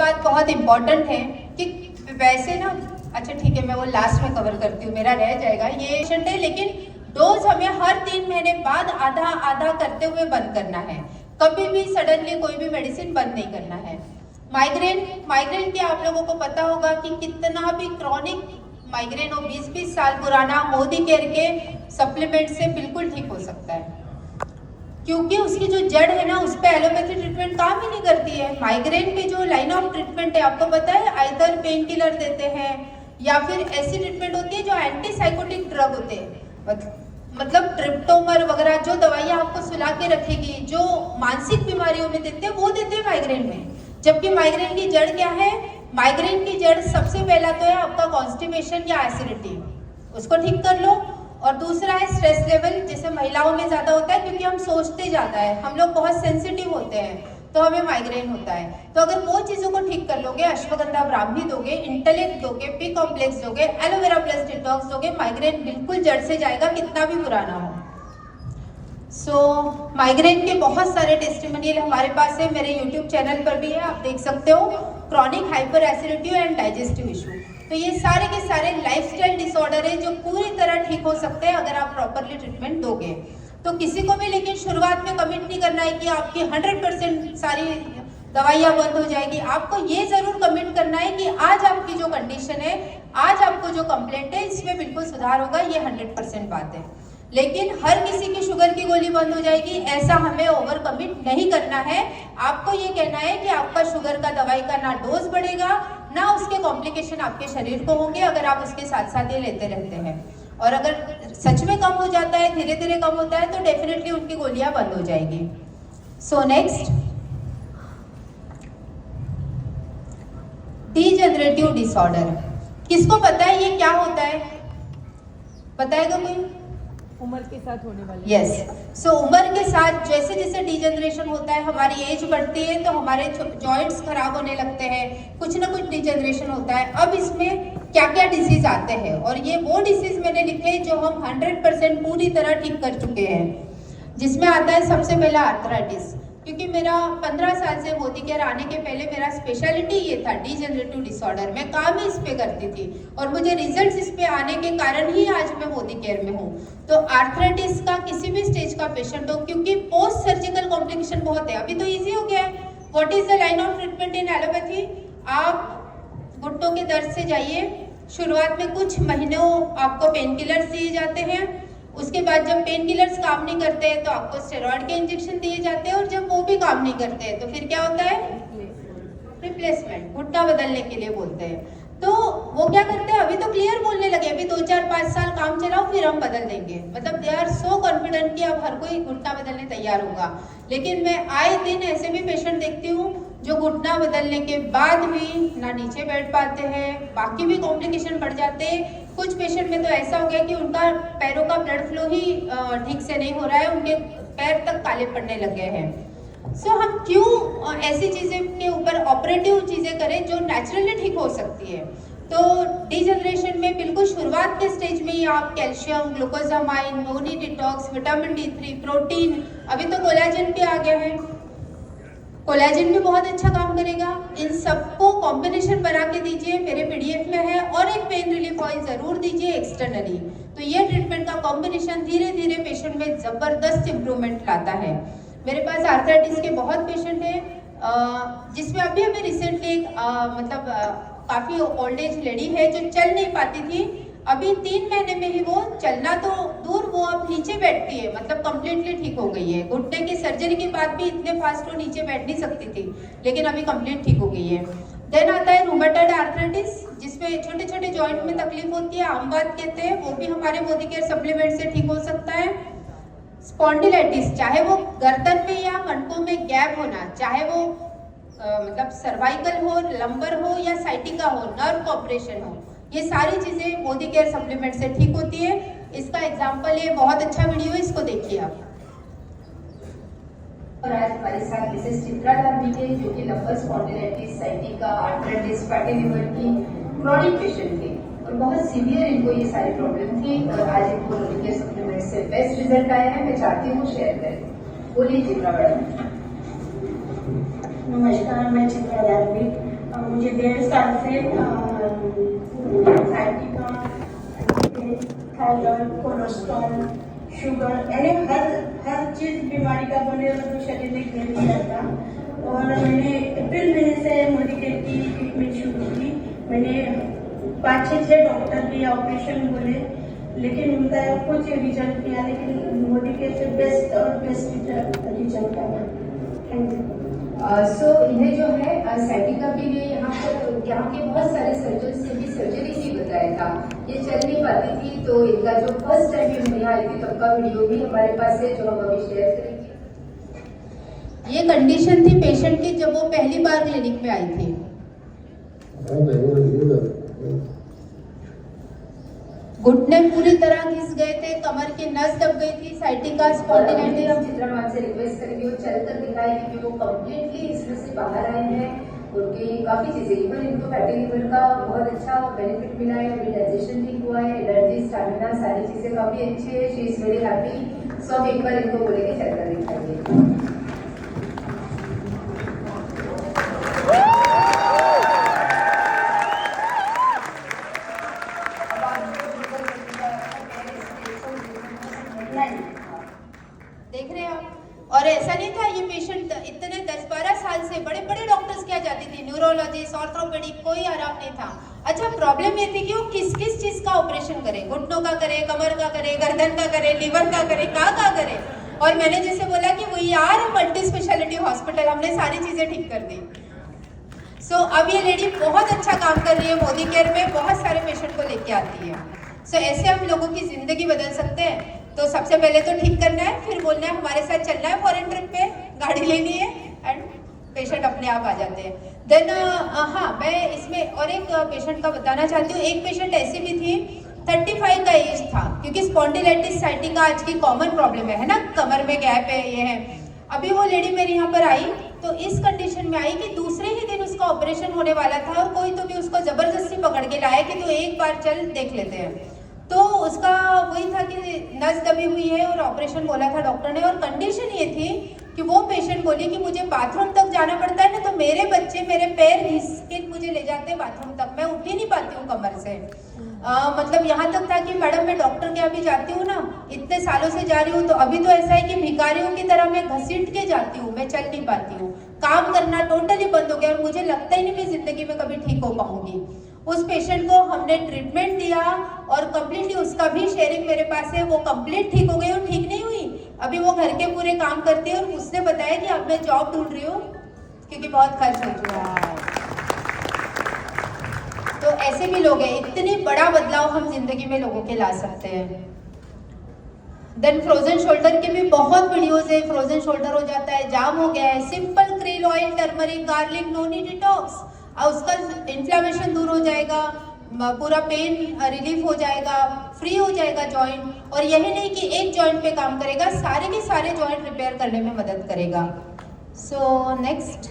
बात बहुत इम्पोर्टेंट है कि वैसे ना, अच्छा ठीक है मैं वो लास्ट में कवर करती हूँ, मेरा रह जाएगा ये पेशेंट है, लेकिन डोज हमें हर 3 महीने बाद आधा आधा करते हुए बंद करना है। कभी भी सडनली कोई भी मेडिसिन बंद नहीं करना है। माइग्रेन की आप लोगों को पता होगा कि कितना भी क्रॉनिक माइग्रेन हो 20-20 साल पुराना, मोदी केयर के सप्लीमेंट से बिल्कुल ठीक हो सकता है, क्योंकि उसकी जो जड़ है ना उस पर एलोपैथी ट्रीटमेंट काम ही नहीं करती है। माइग्रेन पे जो लाइन ऑफ ट्रीटमेंट है आपको पता है, आइदर पेन किलर देते हैं या फिर ऐसी ट्रीटमेंट होती है जो एंटी साइकोटिक ड्रग होते हैं, मतलब ट्रिप्टोमर वगैरह जो दवाइयाँ आपको सुला के रखेगी, जो मानसिक बीमारियों में देते हैं वो देते हैं माइग्रेन में। जबकि माइग्रेन की जड़ क्या है? माइग्रेन की जड़ सबसे पहला तो है आपका कॉन्स्टिपेशन या एसिडिटी, उसको ठीक कर लो। और दूसरा है स्ट्रेस लेवल, जैसे महिलाओं में ज़्यादा होता है क्योंकि हम सोचते ज़्यादा है, हम लोग बहुत सेंसिटिव होते हैं तो हमें माइग्रेन होता है। तो अगर वो चीज़ों को ठीक कर लोगे, अश्वगंधा ब्राह्मी दोगे, इंटेलेक्ट दोगे, पी कॉम्प्लेक्स दोगे, एलोवेरा प्लस डिटॉक्स दोगे, माइग्रेन बिल्कुल जड़ से जाएगा, कितना भी पुराना हो। माइग्रेन के बहुत सारे टेस्टिमोनियल हमारे पास है, मेरे यूट्यूब चैनल पर भी है, आप देख सकते हो। Chronic hyper acidity and digestive issue, तो ये सारे के सारे लाइफस्टाइल डिसऑर्डर है जो पूरी तरह ठीक हो सकते हैं अगर आप प्रॉपरली ट्रीटमेंट दोगे। तो किसी को भी लेकिन शुरुआत में कमिट नहीं करना है कि आपकी 100% सारी दवाइयाँ बंद हो जाएगी। आपको ये जरूर कमिट करना है कि आज आपकी जो कंडीशन है, आज आपको जो कंप्लेंट है, इसमें बिल्कुल सुधार होगा, ये 100% बात है। लेकिन हर किसी की शुगर की गोली बंद हो जाएगी ऐसा हमें ओवर कमिट नहीं करना है। आपको ये कहना है कि आपका शुगर का दवाई का ना डोज बढ़ेगा ना उसके कॉम्प्लिकेशन आपके शरीर को होंगे अगर आप उसके साथ साथ ये लेते रहते हैं। और अगर सच में कम हो जाता है, धीरे धीरे कम होता है, तो डेफिनेटली उनकी गोलियां बंद हो जाएगी। सो नेक्स्ट, डीजेनरेटिव डिसऑर्डर, किसको पता है ये क्या होता है? बताएगा कोई? उम्र के साथ होने वाले। यस, सो उम्र के साथ जैसे जैसे डिजेनरेशन होता है, हमारी एज बढ़ती है तो हमारे जॉइंट्स खराब होने लगते हैं, कुछ ना कुछ डिजेनरेशन होता है। अब इसमें क्या क्या डिसीज आते हैं, और ये वो डिसीज मैंने लिखे हैं जो हम 100% पूरी तरह ठीक कर चुके हैं। जिसमें आता है सबसे पहला आर्थराइटिस, क्योंकि मेरा 15 साल से मोदी केयर आने के पहले मेरा स्पेशलिटी ये था डीजेनरेटिव डिसऑर्डर, मैं काम ही इस पे करती थी और मुझे रिजल्ट्स इस पे आने के कारण ही आज मैं मोदी केयर में हूँ। तो आर्थराइटिस का किसी भी स्टेज का पेशेंट हो, क्योंकि पोस्ट सर्जिकल कॉम्प्लिकेशन बहुत है, अभी तो ईजी हो गया है। What is the line of treatment in allopathy? आप घुटनों के दर्द से जाइए, शुरुआत में कुछ महीनों आपको पेन किलर्स दिए जाते हैं, उसके बाद जब पेन किलर्स काम नहीं करते हैं तो आपको स्टेरॉइड के इंजेक्शन दिए जाते हैं, और जब वो भी काम नहीं करते हैं तो फिर क्या होता है? रिप्लेसमेंट, घुटना बदलने के लिए बोलते हैं। तो वो क्या करते हैं, अभी तो क्लियर बोलने लगे, अभी 2-4-5 साल काम चलाओ फिर हम बदल देंगे, मतलब दे आर सो कॉन्फिडेंट कि अब हर कोई घुटना बदलने तैयार होगा। लेकिन मैं आए दिन ऐसे भी पेशेंट देखती हूँ जो घुटना बदलने के बाद भी ना नीचे बैठ पाते हैं, बाकी भी कॉम्प्लिकेशन बढ़ जाते हैं। कुछ पेशेंट में तो ऐसा हो गया कि उनका पैरों का ब्लड फ्लो ही ठीक से नहीं हो रहा है, उनके पैर तक काले पड़ने लग गए हैं। सो हम क्यों ऐसी चीज़ें के ऊपर ऑपरेटिव चीज़ें करें जो नेचुरली ठीक हो सकती है? तो डीजनरेशन में बिल्कुल शुरुआत के स्टेज में ही आप कैल्शियम, ग्लूकोजामाइन, नोनी डिटॉक्स, विटामिन D3, प्रोटीन, अभी तो कोलाजन भी आ गया है, कोलाजन भी बहुत अच्छा काम करेगा। इन सबको कॉम्बिनेशन बना के दीजिए, मेरे PDF में है, और एक पेन रिलीफ ऑयल जरूर दीजिए एक्सटर्नली। तो ये ट्रीटमेंट का कॉम्बिनेशन धीरे धीरे पेशेंट में जबरदस्त इंप्रूवमेंट लाता है। मेरे पास आर्थराइटिस के बहुत पेशेंट हैं, जिसमें अभी अभी रिसेंटली एक काफ़ी ओल्ड एज लेडी है जो चल नहीं पाती थी, अभी 3 महीने में ही वो चलना तो दूर, वो अब नीचे बैठती है, मतलब कम्प्लीटली ठीक हो गई है। घुटने की सर्जरी के बाद भी इतने फास्ट वो नीचे बैठ नहीं सकती थी, लेकिन अभी कंप्लीट ठीक हो गई है। देन आता है रूमेटॉइड आर्थराइटिस, जिसमें छोटे छोटे जॉइंट में तकलीफ होती है, आमवात कहते हैं, वो भी हमारे मोदी केयर सप्लीमेंट से ठीक हो सकता है। स्पॉन्डिलाइटिस, चाहे वो गर्दन में या कणकों में गैप होना, चाहे वो मतलब सर्वाइकल हो, लंबर हो या साइटिका हो, नर्व कॉपरेशन हो, ये सारी चीज़ें मोदी केयर सप्लीमेंट से ठीक होती है। इसका एग्जाम्पल ये बहुत अच्छा वीडियो है, इसको देखिए आप। और आज हमारे साथ मिसेस चित्रा गांधी के, जो कि lumbar spondylitis, sciatica, arthritis, fatty liver की क्रॉनिक पेशेंट थे और बहुत सीवियर इनको ये सारी प्रॉब्लम थी, और आज इनको मोदी केयर सप्लीमेंट से बेस्ट रिजल्ट आया है। मैं चाहती हूँ शेयर करें। बोलिए चित्रा मैडम। नमस्कार, मैं चित्रा गांधी। मुझे 1.5 साल से एंजाइटी का, थायराइड, कोलेस्ट्रॉल, शुगर, यानी हर चीज बीमारी का मेरे शरीर में घेर लिया था। और मैंने अप्रैल महीने से मोदी केयर की ट्रीटमेंट शुरू की। मैंने 5-6 डॉक्टर के ऑपरेशन बोले, लेकिन उनका कुछ रिजल्ट किया, लेकिन मोदी केयर से बेस्ट और बेस्ट रिजल्ट आया। Thank you. सो इन्हें जो है साइटिका के लिए यहाँ के बहुत सारे सर्जन से भी सर्जरी ही बताया था। ये चल नहीं पाती थी, तो इनका जो फर्स्ट टाइम हम यहाँ आई थी तब का वीडियो भी हमारे पास है, जो हम अभी शेयर करेंगे। ये कंडीशन थी पेशेंट की जब वो पहली बार क्लिनिक में आई थी। घुटने पूरी तरह घिस गए थे, कमर की नस दब गई थी, साइटिका स्पॉन्डिलाइटिस। हम चित्रा मैम से रिक्वेस्ट करेंगे वो चलकर दिखाए, क्योंकि वो कम्प्लीटली इसमें से बाहर आए हैं। उनकी काफी चीजें, इवन इनको फैटी लिवर का बहुत अच्छा बेनिफिट मिला है, डाइजेशन ठीक हुआ है, एनर्जी, स्टैमिना, सारी चीजें काफी अच्छी है। She is very happy. So हम एक बार इनको बोलेंगे चलकर दिखाइए। देख रहे हैं आप। और ऐसा नहीं था ये पेशेंट इतने 10-12 साल से बड़े बड़े डॉक्टर्स क्या जाती थी, न्यूरोलॉजिस्ट, ऑर्थोपेडिक, कोई आराम नहीं था। अच्छा, प्रॉब्लम ये थी कि वो किस किस चीज का ऑपरेशन करे, घुटनों का करे, कमर का करे, गर्दन का करे, लिवर का करे, का करे। और मैंने जैसे बोला कि we are multi speciality hospital, हमने सारी चीजें ठीक कर दी। सो अब ये लेडी बहुत अच्छा काम कर रही है मोदी केयर में, बहुत सारे पेशेंट को लेके आती है। सो ऐसे हम लोगों की जिंदगी बदल सकते हैं। तो सबसे पहले तो ठीक करना है, फिर बोलना है हमारे साथ चलना है फॉरेन ट्रिप पे, गाड़ी लेनी है, एंड पेशेंट अपने आप आ जाते हैं। देन हाँ, मैं इसमें और एक पेशेंट का बताना चाहती हूँ। एक पेशेंट ऐसी भी थी, 35 का एज था, क्योंकि स्पॉन्डिलाइटिस साइटिका आज की कॉमन प्रॉब्लम है ना, कमर में गैप है, ये है। अभी वो लेडी मेरे यहाँ पर आई तो इस कंडीशन में आई कि दूसरे ही दिन उसका ऑपरेशन होने वाला था, और कोई तो भी उसको जबरदस्ती पकड़ के लाया कि तो एक बार चल देख लेते हैं। तो उसका वही था कि नस दबी हुई है और ऑपरेशन बोला था डॉक्टर ने। और कंडीशन ये थी कि वो पेशेंट बोली कि मुझे बाथरूम तक जाना पड़ता है ना, तो मेरे बच्चे मेरे पैर घिस के मुझे ले जाते हैं बाथरूम तक, मैं उठ ही नहीं पाती हूँ कमर से। मतलब यहाँ तक था कि मैडम मैं डॉक्टर के यहाँ भी जाती हूँ ना, इतने सालों से जा रही हूँ, तो अभी तो ऐसा है कि भिखारियों की तरह मैं घसीट के जाती हूँ, मैं चल नहीं पाती हूँ, काम करना टोटली बंद हो गया, और मुझे लगता ही नहीं मैं जिंदगी में कभी ठीक हो पाऊंगी। उस पेशेंट को हमने ट्रीटमेंट दिया और कम्प्लीटली उसका भी शेयरिंग मेरे पास है, वो कम्प्लीट ठीक हो गई और ठीक नहीं हुई, अभी वो घर के पूरे काम करती है। और उसने बताया कि अब मैं जॉब ढूंढ रही हूँ क्योंकि बहुत खर्च हो चुका है। तो ऐसे भी लोग हैं, इतनी बड़ा बदलाव हम जिंदगी में लोगों के ला सकते हैं। देन फ्रोजन शोल्डर के भी बहुत वीडियोस है। फ्रोजन शोल्डर हो जाता है, जाम हो गया है, simple krill oil, turmeric, garlic, noni detox, उसका इन्फ्लेमेशन दूर हो जाएगा, पूरा पेन रिलीफ हो जाएगा, फ्री हो जाएगा जॉइंट। और यही नहीं कि एक जॉइंट पे काम करेगा, सारे के सारे जॉइंट रिपेयर करने में मदद करेगा। So next